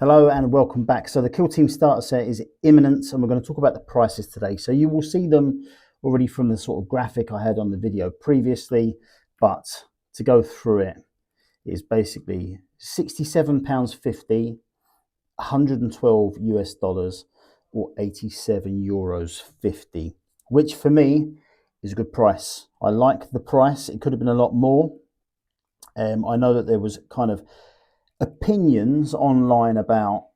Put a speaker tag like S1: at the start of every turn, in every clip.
S1: Hello and welcome back. So the Kill Team starter set is imminent and we're going to talk about the prices today. So you will see them already from the sort of graphic I had on the video previously, but to go through it is basically £67.50, 112 US dollars or 87 euros 50, which for me is a good price. I like the price. It could have been a lot more. I know that there was kind of opinions online about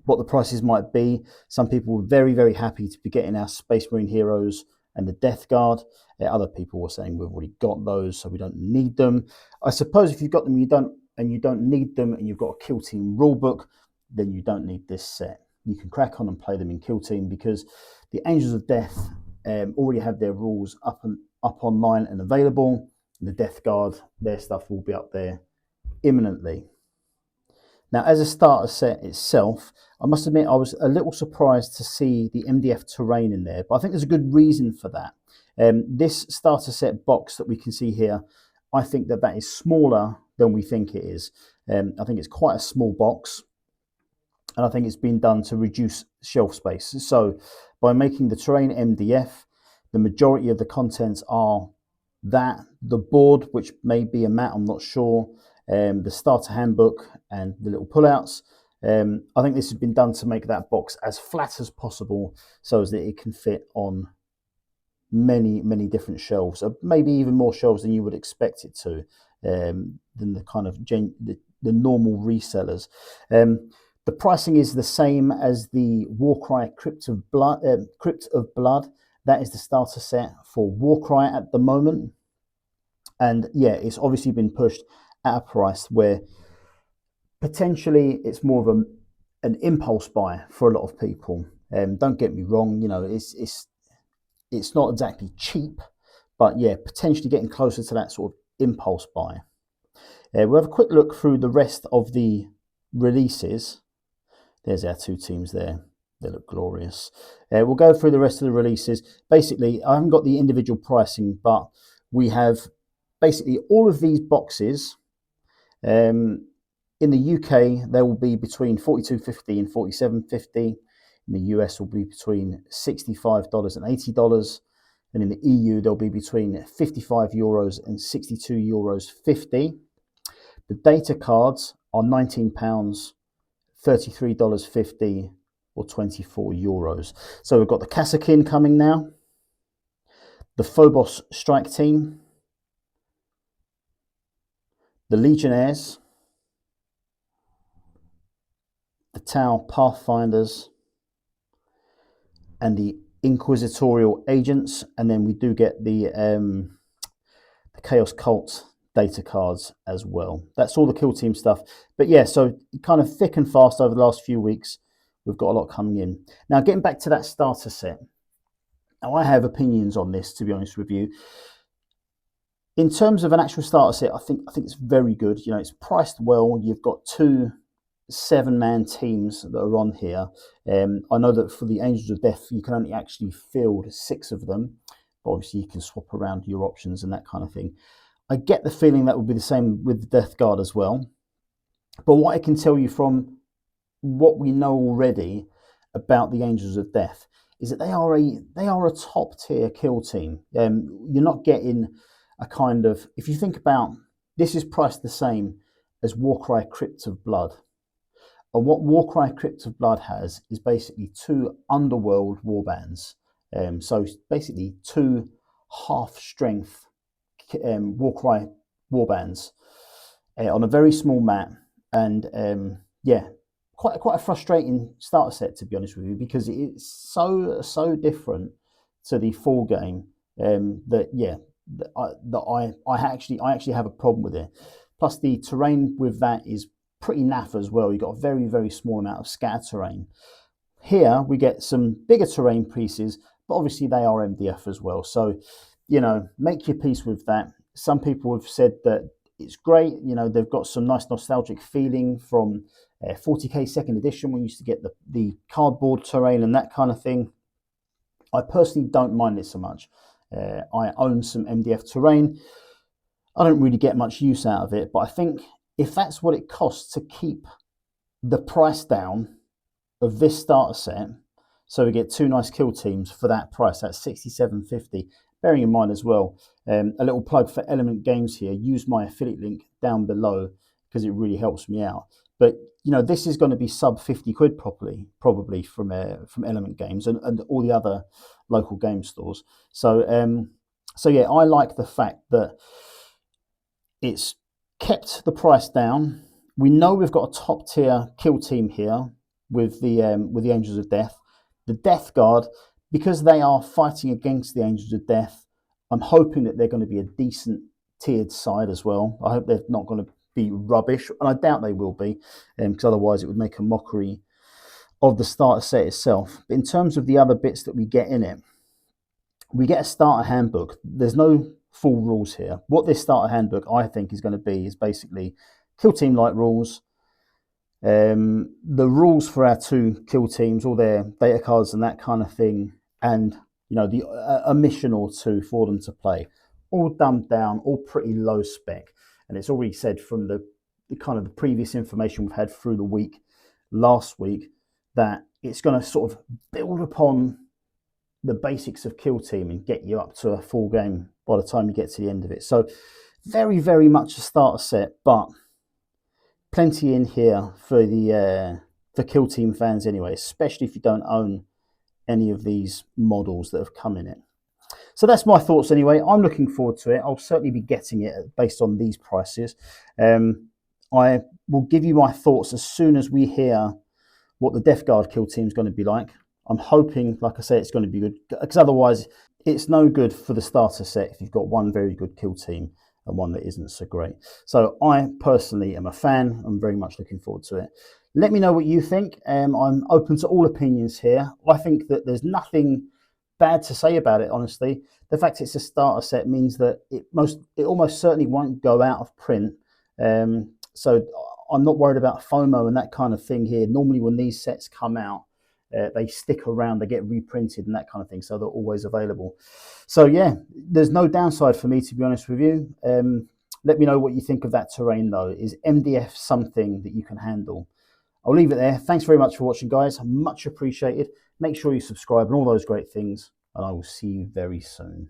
S1: what the prices might be. Some people were very, very happy to be getting our Space Marine heroes and the Death Guard. Other people were saying we've already got those, so we don't need them. I suppose if you've got them, you don't need them, and you've got a Kill Team rulebook, then you don't need this set. You can crack on and play them in Kill Team because the Angels of Death already have their rules up online and available. The Death Guard, their stuff will be up there imminently. Now, as a starter set itself, I must admit I was a little surprised to see the MDF terrain in there, but I think there's a good reason for that. This starter set box that we can see here, I think that is smaller than we think it is. I think it's quite a small box, and I think it's been done to reduce shelf space. So by making the terrain MDF, the majority of the contents are the board, which may be a mat, I'm not sure, the starter handbook and the little pullouts. I think this has been done to make that box as flat as possible so as that it can fit on many different shelves, maybe even more shelves than you would expect it to, than the kind of the normal resellers. The pricing is the same as the Warcry Crypt of Blood. That is the starter set for Warcry at the moment. And yeah, it's obviously been pushed at a price where potentially it's more of an impulse buy for a lot of people. Don't get me wrong, you know, it's not exactly cheap, but yeah, potentially getting closer to that sort of impulse buy. We'll have a quick look through the rest of the releases. There's our two teams there. They look glorious. We'll go through the rest of the releases. Basically, I haven't got the individual pricing, but we have basically all of these boxes. In the UK, they will be between $42.50 and $47.50. In the US, will be between $65 and $80. And in the EU, they'll be between 55 euros and 62 euros 50. The data cards are £19, $33.50, or 24 euros. So we've got the Kasrkin coming now, the Phobos Strike Team, the Legionnaires, the Tau Pathfinders, and the Inquisitorial Agents. And then we do get the Chaos Cult data cards as well. That's all the Kill Team stuff. But yeah, so kind of thick and fast over the last few weeks. We've got a lot coming in. Now, getting back to that starter set. Now, I have opinions on this, to be honest with you. In terms of an actual starter set, I think it's very good. You know, it's priced well. You've got two 7-man teams that are on here. I know that for the Angels of Death, you can only actually field 6 of them. But obviously, you can swap around your options and that kind of thing. I get the feeling that will be the same with the Death Guard as well. But what I can tell you from what we know already about the Angels of Death is that they are a top tier kill team. You're not getting a kind of, if you think about, this is priced the same as Warcry Crypt of Blood. And what Warcry Crypt of Blood has is basically 2 underworld warbands. So basically 2 half strength Warcry warbands on a very small mat, and yeah, quite a frustrating starter set, to be honest with you, because it's so different to the full game that yeah, I actually have a problem with it. Plus, the terrain with that is pretty naff as well. You've got a very small amount of scatter terrain. Here we get some bigger terrain pieces, but obviously they are MDF as well. So, you know, make your peace with that. Some people have said that it's great. You know, they've got some nice nostalgic feeling from 40k second edition when you used to get the cardboard terrain and that kind of thing. I personally don't mind it so much. I own some MDF terrain. I don't really get much use out of it, but I think if that's what it costs to keep the price down of this starter set, so we get two nice kill teams for that price. That's $67.50. Bearing in mind as well, a little plug for Element Games here. Use my affiliate link down below because it really helps me out. But you know, this is going to be sub 50 quid probably from Element Games and all the other local game stores. So so yeah, I like the fact that it's kept the price down. We know we've got a top tier kill team here with the Angels of Death. The Death Guard, because they are fighting against the Angels of Death, I'm hoping that they're going to be a decent tiered side as well. I hope they're not going to be rubbish, and I doubt they will be, because otherwise it would make a mockery of the starter set itself. But in terms of the other bits that we get in it, we get a starter handbook. There's no full rules here. What this starter handbook, I think, is going to be is basically kill team light rules, the rules for our two kill teams, all their data cards and that kind of thing, and you know, a mission or two for them to play. All dumbed down, all pretty low spec, and it's already said from the kind of the previous information we've had through the week, last week, that it's going to sort of build upon the basics of kill team and get you up to a full game by the time you get to the end of it. So very, very much a starter set, but plenty in here for the for kill team fans anyway, especially if you don't own any of these models that have come in it. So that's my thoughts anyway. I'm looking forward to it. I'll certainly be getting it based on these prices. I will give you my thoughts as soon as we hear what the Death Guard kill team is going to be like. I'm hoping, like I say, it's going to be good, because otherwise it's no good for the starter set if you've got one very good kill team and one that isn't so great. So I personally am a fan. I'm very much looking forward to it. Let me know what you think. I'm open to all opinions here. I think that there's nothing bad to say about it, honestly. The fact it's a starter set means that it almost certainly won't go out of print. So I'm not worried about FOMO and that kind of thing here. Normally when these sets come out, they stick around, they get reprinted and that kind of thing, so they're always available. So yeah, there's no downside for me, to be honest with you. Let me know what you think of that terrain though. Is MDF something that you can handle? I'll leave it there. Thanks very much for watching, guys. Much appreciated. Make sure you subscribe and all those great things, and I will see you very soon.